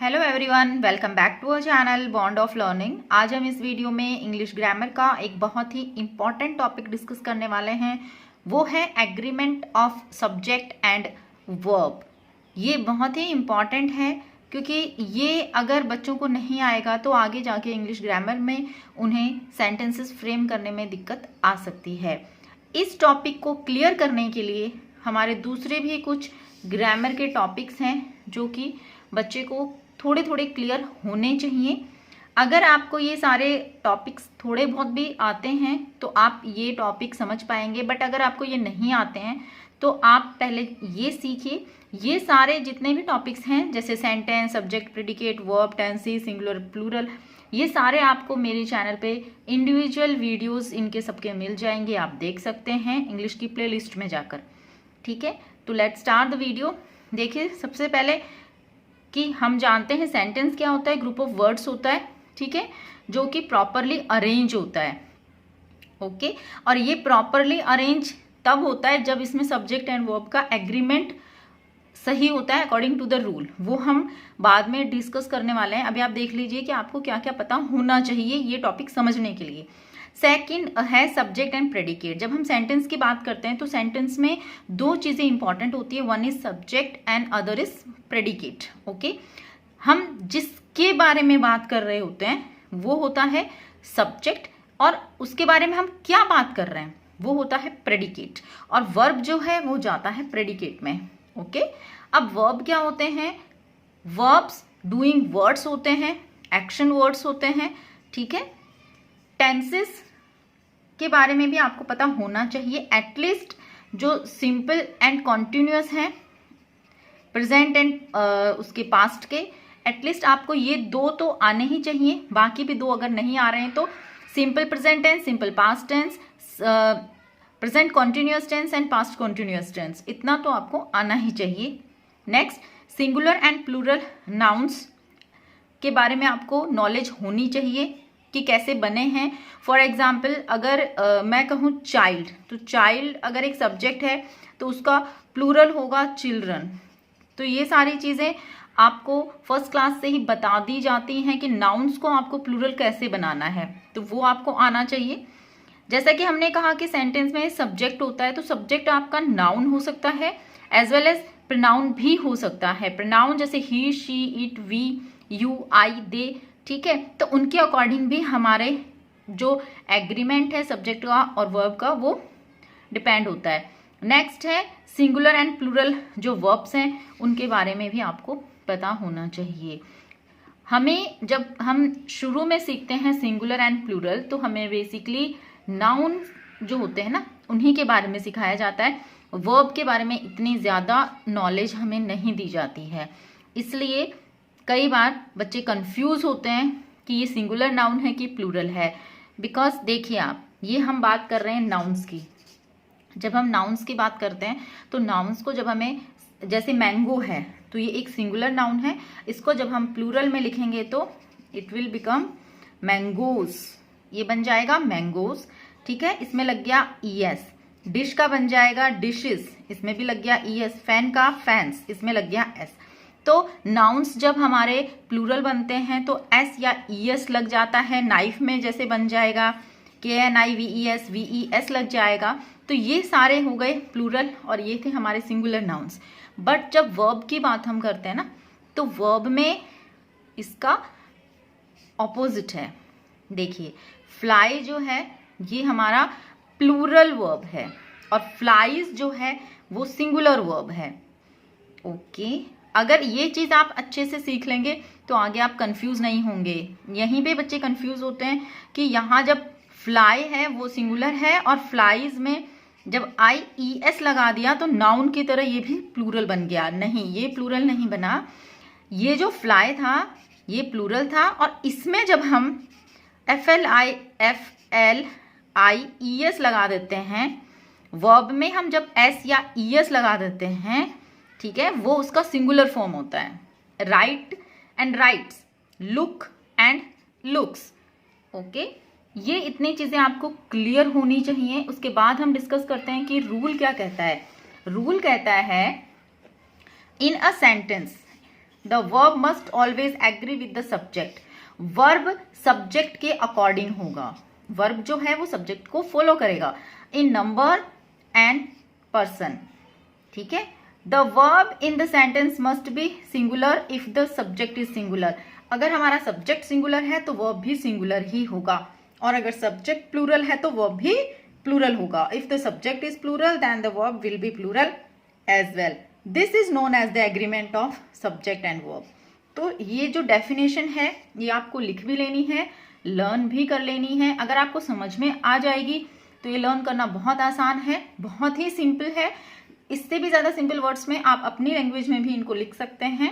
Hello everyone, welcome back to our channel Bond of Learning. आज हम इस video में इंग्लिश ग्रामर का एक बहुत ही इम्पॉर्टेंट टॉपिक डिस्कस करने वाले हैं। वो है agreement of subject and verb. ये बहुत ही इम्पॉर्टेंट है क्योंकि ये अगर बच्चों को नहीं आएगा तो आगे जाके इंग्लिश ग्रामर में उन्हें सेंटेंसेस फ्रेम करने में दिक्कत आ सकती है। इस टॉपिक को क्लियर करने के लिए हमारे दूसरे भी कुछ ग्रामर के टॉपिक्स हैं जो कि बच्चे को थोड़े थोड़े क्लियर होने चाहिए। अगर आपको ये सारे टॉपिक्स थोड़े बहुत भी आते हैं तो आप ये टॉपिक समझ पाएंगे, बट अगर आपको ये नहीं आते हैं तो आप पहले ये सीखिए। ये सारे जितने भी टॉपिक्स हैं जैसे sentence, subject, predicate, verb, tenses, singular, plural, ये सारे आपको मेरे चैनल पे इंडिविजुअल वीडियोस इनके सबके मिल जाएंगे। आप देख सकते हैं इंग्लिश की प्लेलिस्ट में जाकर। ठीक है, तो लेट्स स्टार्ट द वीडियो। देखिए, सबसे पहले कि हम जानते हैं सेंटेंस क्या होता है, ग्रुप ऑफ वर्ड्स होता है, ठीक है, जो कि प्रॉपरली अरेंज होता है। ओके, और ये प्रॉपरली अरेंज तब होता है जब इसमें सब्जेक्ट एंड वर्ब का एग्रीमेंट सही होता है अकॉर्डिंग टू द रूल। वो हम बाद में डिस्कस करने वाले हैं। अभी आप देख लीजिए कि आपको क्या क्या पता होना चाहिए ये टॉपिक समझने के लिए। सेकंड है सब्जेक्ट एंड प्रेडिकेट। जब हम सेंटेंस की बात करते हैं तो सेंटेंस में दो चीजें इंपॉर्टेंट होती है, one is subject and other is predicate. Okay, हम जिसके बारे में बात कर रहे होते हैं वो होता है सब्जेक्ट, और उसके बारे में हम क्या बात कर रहे हैं वो होता है प्रेडिकेट, और वर्ब जो है वो जाता है प्रेडिकेट में। ओके, अब वर्ब क्या होते हैं? वर्ब्स डूइंग वर्ड्स होते हैं, एक्शन वर्ड्स होते हैं। ठीक है, टेंसेस के बारे में भी आपको पता होना चाहिए, एटलीस्ट जो सिंपल एंड कॉन्टिन्यूअस हैं, प्रेजेंट एंड उसके पास्ट के, एटलीस्ट आपको ये दो तो आने ही चाहिए। बाकी भी दो अगर नहीं आ रहे हैं तो simple present tense, simple past tense, present continuous tense and past continuous tense, इतना तो आपको आना ही चाहिए। Next, singular and plural nouns के बारे में आपको नॉलेज होनी चाहिए कि कैसे बने हैं। फॉर एग्जाम्पल, अगर मैं कहूँ चाइल्ड, तो चाइल्ड अगर एक सब्जेक्ट है तो उसका प्लूरल होगा चिल्ड्रन। तो ये सारी चीज़ें आपको फर्स्ट क्लास से ही बता दी जाती हैं कि नाउन्स को आपको प्लूरल कैसे बनाना है, तो वो आपको आना चाहिए। जैसा कि हमने कहा कि सेंटेंस में सब्जेक्ट होता है, तो सब्जेक्ट आपका नाउन हो सकता है एज वेल एज प्रोनाउन भी हो सकता है। प्रोनाउन जैसे ही, शी, इट, वी, यू, आई, दे, ठीक है, तो उनके अकॉर्डिंग भी हमारे जो एग्रीमेंट है सब्जेक्ट का और वर्ब का वो डिपेंड होता है। नेक्स्ट है सिंगुलर एंड प्लूरल, जो वर्ब्स हैं उनके बारे में भी आपको पता होना चाहिए। हमें जब हम शुरू में सीखते हैं सिंगुलर एंड प्लूरल तो हमें बेसिकली नाउन जो होते हैं ना उन्हीं के बारे में सिखाया जाता है। वर्ब के बारे में इतनी ज़्यादा नॉलेज हमें नहीं दी जाती है, इसलिए कई बार बच्चे कंफ्यूज होते हैं कि ये सिंगुलर नाउन है कि प्लूरल है। बिकॉज देखिए आप, ये हम बात कर रहे हैं नाउन्स की। जब हम नाउन्स की बात करते हैं तो नाउन्स को जब हमें, जैसे मैंगो है तो ये एक सिंगुलर नाउन है, इसको जब हम प्लूरल में लिखेंगे तो इट विल बिकम मैंगोज, ये बन जाएगा मैंगोज। ठीक है, इसमें लग गया ईएस। डिश का बन जाएगा डिशेस, इसमें भी लग गया ईएस। फैन का फैंस, इसमें लग गया एस। तो नाउन्स जब हमारे प्लूरल बनते हैं तो एस या ईएस लग जाता है। नाइफ में जैसे बन जाएगा KNIVES, VES लग जाएगा। तो ये सारे हो गए प्लूरल और ये थे हमारे सिंगुलर नाउन्स। बट जब वर्ब की बात हम करते हैं ना तो वर्ब में इसका ऑपोजिट है। देखिए, फ्लाई जो है ये हमारा प्लूरल वर्ब है और फ्लाइज जो है वो सिंगुलर वर्ब है। ओके, अगर ये चीज़ आप अच्छे से सीख लेंगे तो आगे आप कंफ्यूज नहीं होंगे। यहीं पे बच्चे कंफ्यूज होते हैं कि यहाँ जब फ्लाई है वो सिंगुलर है और फ्लाइज में जब IES लगा दिया तो नाउन की तरह ये भी प्लूरल बन गया। नहीं, ये प्लूरल नहीं बना। ये जो फ्लाई था ये प्लूरल था और इसमें जब हम FLIES लगा देते हैं, वर्ब में हम जब S या ES लगा देते हैं, ठीक है, वो उसका सिंगुलर फॉर्म होता है। Right and rights, look and looks. Okay, ये इतनी चीज़ें आपको क्लियर होनी चाहिए। उसके बाद हम डिस्कस करते हैं कि रूल क्या कहता है। रूल कहता है in a sentence the verb must always agree with the subject. Verb subject के अकॉर्डिंग होगा, वर्ब जो है वो सब्जेक्ट को फॉलो करेगा इन नंबर एंड पर्सन, ठीक है। The verb in the sentence must be singular if the subject is singular. अगर हमारा सब्जेक्ट सिंगुलर है तो वर्ब भी सिंगुलर ही होगा, और अगर सब्जेक्ट प्लूरल है तो वर्ब भी प्लूरल होगा। If the subject is plural then the verb will be plural as well. This is known as the agreement of subject and verb. तो ये जो डेफिनेशन है ये आपको लिख भी लेनी है, लर्न भी कर लेनी है। अगर आपको समझ में आ जाएगी तो ये लर्न करना बहुत आसान है, बहुत ही सिंपल है। इससे भी ज़्यादा सिंपल वर्ड्स में आप अपनी लैंग्वेज में भी इनको लिख सकते हैं।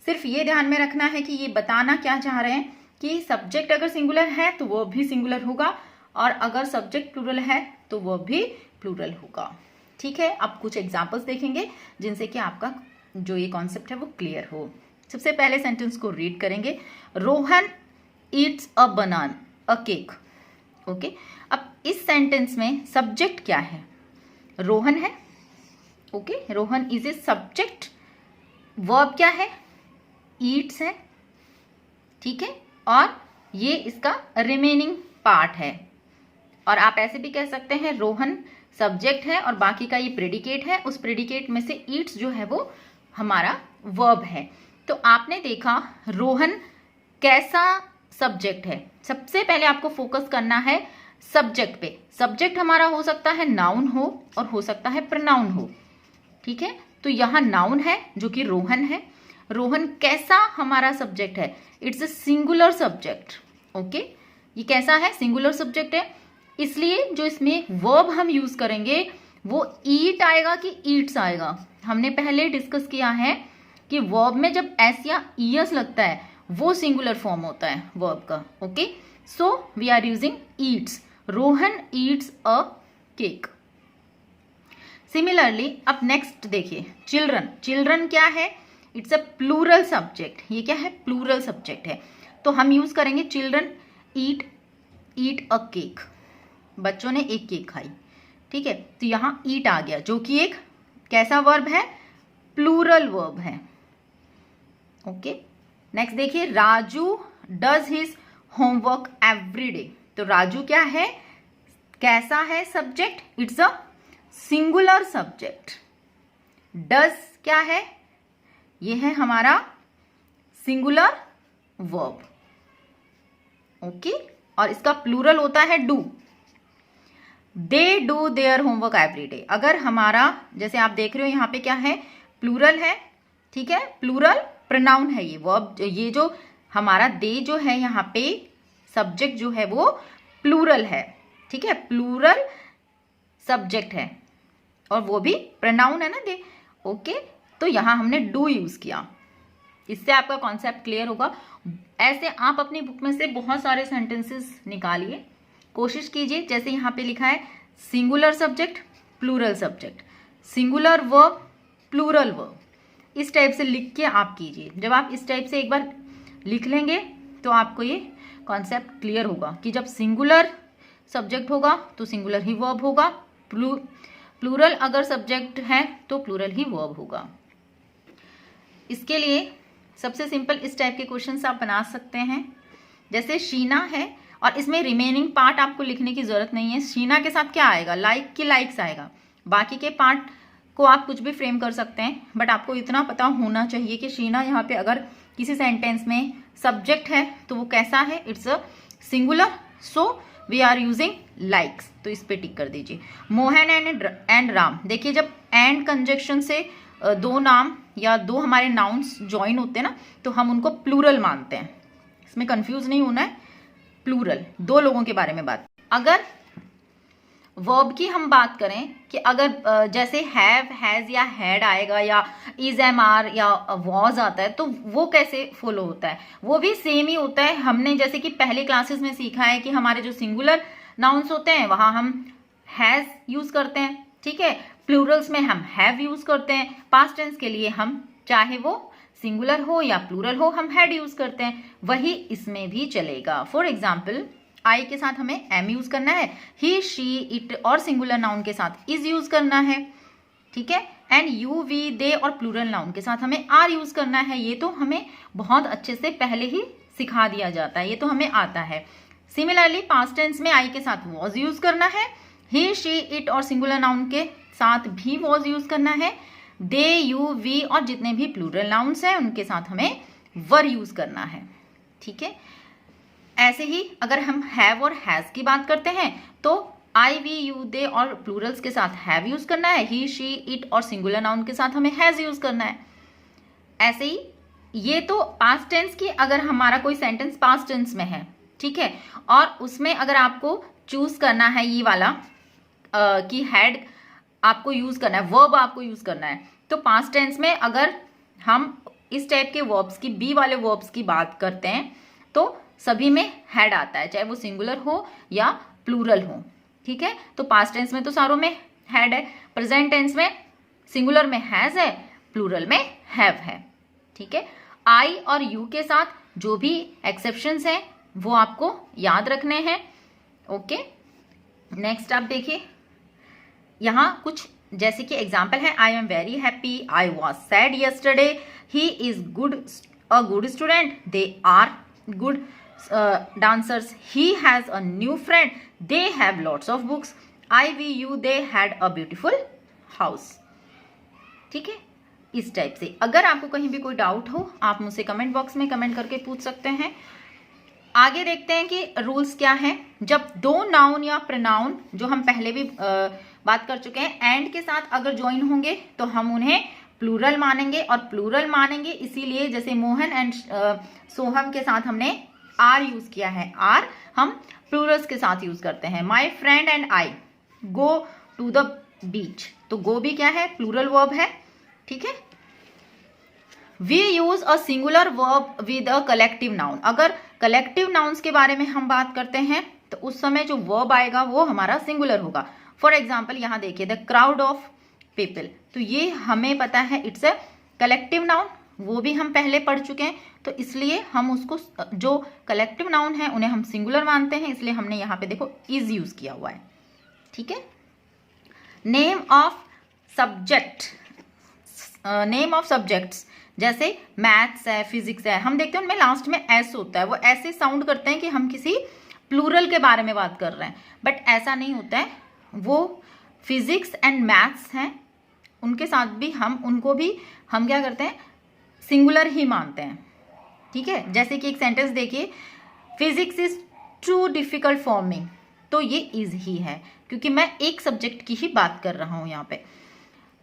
सिर्फ ये ध्यान में रखना है कि ये बताना क्या चाह रहे हैं कि सब्जेक्ट अगर सिंगुलर है तो वर्ब भी सिंगुलर होगा, और अगर सब्जेक्ट प्लूरल है तो वर्ब भी प्लूरल होगा, ठीक है। अब कुछ एग्जाम्पल्स देखेंगे जिनसे कि आपका जो ये कॉन्सेप्ट है वो क्लियर हो। सबसे पहले सेंटेंस को रीड करेंगे। रोहन ईट्स अ बनान अ केक। ओके, अब इस सेंटेंस में सब्जेक्ट क्या है? रोहन है। Okay, Rohan is a subject. Verb क्या है? ईट्स है, ठीक है, और ये इसका रिमेनिंग पार्ट है। और आप ऐसे भी कह सकते हैं रोहन सब्जेक्ट है और बाकी का ये प्रेडिकेट है, उस प्रेडिकेट में से ईट्स जो है वो हमारा वर्ब है। तो आपने देखा रोहन कैसा सब्जेक्ट है। सबसे पहले आपको फोकस करना है सब्जेक्ट पे। सब्जेक्ट हमारा हो सकता है नाउन हो और हो सकता है प्रोनाउन हो, ठीक है। तो यहाँ नाउन है जो कि रोहन है। रोहन कैसा हमारा सब्जेक्ट है? It's a singular subject. Okay, ये कैसा है? सिंगुलर सब्जेक्ट है, इसलिए जो इसमें वर्ब हम यूज करेंगे वो ईट आएगा कि ईट्स आएगा। हमने पहले डिस्कस किया है कि वर्ब में जब एस या ईएस लगता है वो सिंगुलर फॉर्म होता है वर्ब का। Okay, so we are using eats. Rohan eats a cake. Similarly अब नेक्स्ट देखिए चिल्ड्रन। चिल्ड्रन क्या है? It's a plural subject. ये क्या है? प्लूरल सब्जेक्ट है। तो हम यूज करेंगे चिल्ड्रन ईट अ केक। बच्चों ने एक केक खाई, ठीक है। तो यहाँ ईट आ गया जो कि एक कैसा वर्ब है? प्लूरल वर्ब है। ओके, नेक्स्ट देखिए Raju does his homework every day. तो राजू क्या है? कैसा है subject? It's a singular subject. Does क्या है? ये है हमारा सिंगुलर वर्ब। ओके, और इसका प्लूरल होता है do. They do their homework every day. अगर हमारा जैसे आप देख रहे हो यहाँ पे क्या है? प्लूरल है, ठीक है, प्लूरल प्रोनाउन है ये वर्ब। ये जो हमारा दे जो है यहाँ पे सब्जेक्ट जो है वो प्लूरल है, ठीक है, प्लूरल सब्जेक्ट है और वो भी प्रोनाउन है ना दे। ओके, तो यहाँ हमने डू यूज किया। इससे आपका कॉन्सेप्ट क्लियर होगा। ऐसे आप अपनी बुक में से बहुत सारे सेंटेंसेस निकालिए, कोशिश कीजिए। जैसे यहाँ पे लिखा है singular subject plural subject, singular verb plural verb, इस टाइप से लिख के आप कीजिए। जब आप इस टाइप से एक बार लिख लेंगे तो आपको ये कॉन्सेप्ट क्लियर होगा कि जब सिंगुलर सब्जेक्ट होगा तो सिंगुलर ही वर्ब होगा, प्लूरल अगर सब्जेक्ट है तो प्लूरल ही वर्ब होगा। इसके लिए सबसे सिंपल इस टाइप के क्वेश्चंस आप बना सकते हैं। जैसे शीना है और इसमें रिमेनिंग पार्ट आपको लिखने की जरूरत नहीं है। शीना के साथ क्या आएगा? लाइक की लाइक्स आएगा। बाकी के पार्ट को आप कुछ भी फ्रेम कर सकते हैं, बट आपको इतना पता होना चाहिए कि शीना यहाँ पे अगर किसी सेंटेंस में सब्जेक्ट है तो वो कैसा है? It's a singular, so we are using likes. तो इस पे टिक कर दीजिए। मोहन एंड राम। देखिए जब एंड कंजक्शन से दो नाम या दो हमारे नाउन्स ज्वाइन होते हैं ना तो हम उनको प्लूरल मानते हैं। इसमें कंफ्यूज नहीं होना है, प्लूरल दो लोगों के बारे में बात। अगर वर्ब की हम बात करें कि अगर जैसे हैव, हैज या हैड आएगा या इज, एम, आर या वॉज आता है तो वो कैसे फॉलो होता है? वो भी सेम ही होता है। हमने जैसे कि पहले क्लासेस में सीखा है कि हमारे जो सिंगुलर नाउन्स होते हैं वहां हम हैज यूज करते हैं, ठीक है। प्लूरल्स में हम हैव यूज करते हैं। पास्ट टेंस के लिए हम चाहे वो सिंगुलर हो या प्लूरल हो हम हैड यूज करते हैं। वही इसमें भी चलेगा। फॉर एग्जाम्पल आई के साथ हमें एम यूज करना है, ही, शी, इट और सिंगुलर नाउन के साथ इज यूज करना है, ठीक है। एंड यू वी दे और प्लूरल नाउन के साथ हमें आर यूज करना है। ये तो हमें बहुत अच्छे से पहले ही सिखा दिया जाता है, ये तो हमें आता है। सिमिलरली पास्ट टेंस में आई के साथ वॉज यूज करना है, ही शी इट और सिंगुलर नाउन के साथ भी वॉज यूज करना है, दे यू वी और जितने भी प्लूरल नाउन्स हैं उनके साथ हमें वर यूज करना है। ठीक है, ऐसे ही अगर हम हैव और हैज की बात करते हैं तो आई वी यू दे और प्लूरल्स के साथ हैव यूज करना है, ही शी इट और सिंगुलर नाउन के साथ हमें हैज यूज करना है। ऐसे ही ये तो पास्ट टेंस की, अगर हमारा कोई सेंटेंस पास्ट टेंस में है, ठीक है, और उसमें अगर आपको चूज करना है ये वाला कि हैड आपको यूज करना है, वर्ब आपको यूज करना है, तो पास्ट टेंस में अगर हम इस टाइप के वर्ब्स की, बी वाले वर्ब्स की बात करते हैं तो सभी में हैड आता है, चाहे वो सिंगुलर हो या प्लूरल हो। ठीक है, तो पास्ट टेंस में तो सारों में हैड है, प्रेजेंट टेंस में सिंगुलर में हैज है, प्लूरल में हैव है। ठीक है, आई और यू के साथ जो भी एक्सेप्शंस हैं वो आपको याद रखने हैं। ओके, नेक्स्ट आप देखिए, यहाँ कुछ जैसे कि एग्जाम्पल है, I am very happy, I was sad yesterday, he is a good student, they are good dancers, he has a new friend, they have lots of books, I we you they had a beautiful house. ठीक है, इस type से अगर आपको कहीं भी कोई doubt हो आप मुझसे कमेंट बॉक्स में कमेंट करके पूछ सकते हैं। आगे देखते हैं कि रूल्स क्या है। जब दो नाउन या प्रोनाउन, जो हम पहले भी बात कर चुके हैं, एंड के साथ अगर ज्वाइन होंगे तो हम उन्हें प्लूरल मानेंगे, और प्लूरल मानेंगे इसीलिए जैसे मोहन एंड सोहम के साथ हमने आर यूज किया है, आर हम प्लूरल्स के साथ यूज करते हैं। My friend and I go to the beach, तो गो भी क्या है, प्लूरल वर्ब है। ठीक है, we use a singular verb with a collective noun, अगर कलेक्टिव नाउन्स के बारे में हम बात करते हैं तो उस समय जो वर्ब आएगा वो हमारा सिंगुलर होगा। फॉर एग्जाम्पल यहाँ देखिए, द क्राउड ऑफ पीपल, तो ये हमें पता है इट्स अ कलेक्टिव नाउन, वो भी हम पहले पढ़ चुके हैं, तो इसलिए हम उसको, जो कलेक्टिव नाउन है उन्हें हम सिंगुलर मानते हैं, इसलिए हमने यहाँ पे देखो इज यूज किया हुआ है। ठीक है, name of subject, name of subjects जैसे मैथ्स है, फिजिक्स है, हम देखते हैं उनमें लास्ट में एस होता है, वो ऐसे साउंड करते हैं कि हम किसी प्लूरल के बारे में बात कर रहे हैं, बट ऐसा नहीं होता है। वो फिजिक्स एंड मैथ्स हैं, उनके साथ भी हम, उनको भी हम क्या करते हैं, सिंगुलर ही मानते हैं। ठीक है, जैसे कि एक सेंटेंस देखिए, physics is too difficult for me, तो ये इज ही है क्योंकि मैं एक सब्जेक्ट की ही बात कर रहा हूं यहाँ पे।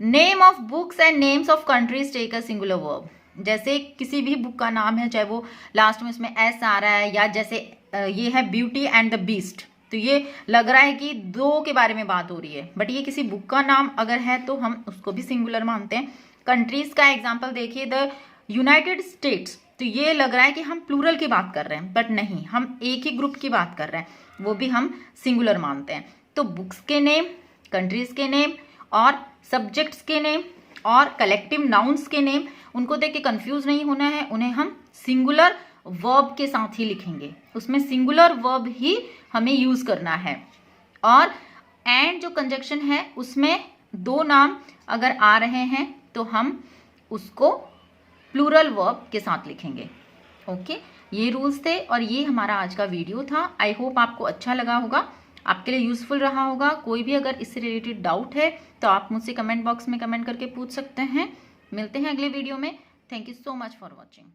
Name of books and names of countries take a singular verb, जैसे किसी भी बुक का नाम है, चाहे वो लास्ट में उसमें एस आ रहा है, या जैसे ये है ब्यूटी एंड द बीस्ट, तो ये लग रहा है कि दो के बारे में बात हो रही है, बट ये किसी बुक का नाम अगर है तो हम उसको भी सिंगुलर मानते हैं। कंट्रीज का एग्जाम्पल देखिए, द यूनाइटेड स्टेट्स, तो ये लग रहा है कि हम प्लूरल की बात कर रहे हैं, बट नहीं, हम एक ही ग्रुप की बात कर रहे हैं, वो भी हम सिंगुलर मानते हैं। तो बुक्स के नेम, कंट्रीज के नेम और सब्जेक्ट्स के नेम और कलेक्टिव नाउन्स के नेम, उनको देख के कंफ्यूज नहीं होना है, उन्हें हम सिंगुलर वर्ब के साथ ही लिखेंगे, उसमें सिंगुलर वर्ब ही हमें यूज करना है। और एंड जो कंजक्शन है उसमें दो नाम अगर आ रहे हैं तो हम उसको प्लूरल वर्ब के साथ लिखेंगे। ओके, ये रूल्स थे और ये हमारा आज का वीडियो था। आई होप आपको अच्छा लगा होगा, आपके लिए यूजफुल रहा होगा। कोई भी अगर इससे रिलेटेड डाउट है तो आप मुझसे कमेंट बॉक्स में कमेंट करके पूछ सकते हैं। मिलते हैं अगले वीडियो में। Thank you so much for watching.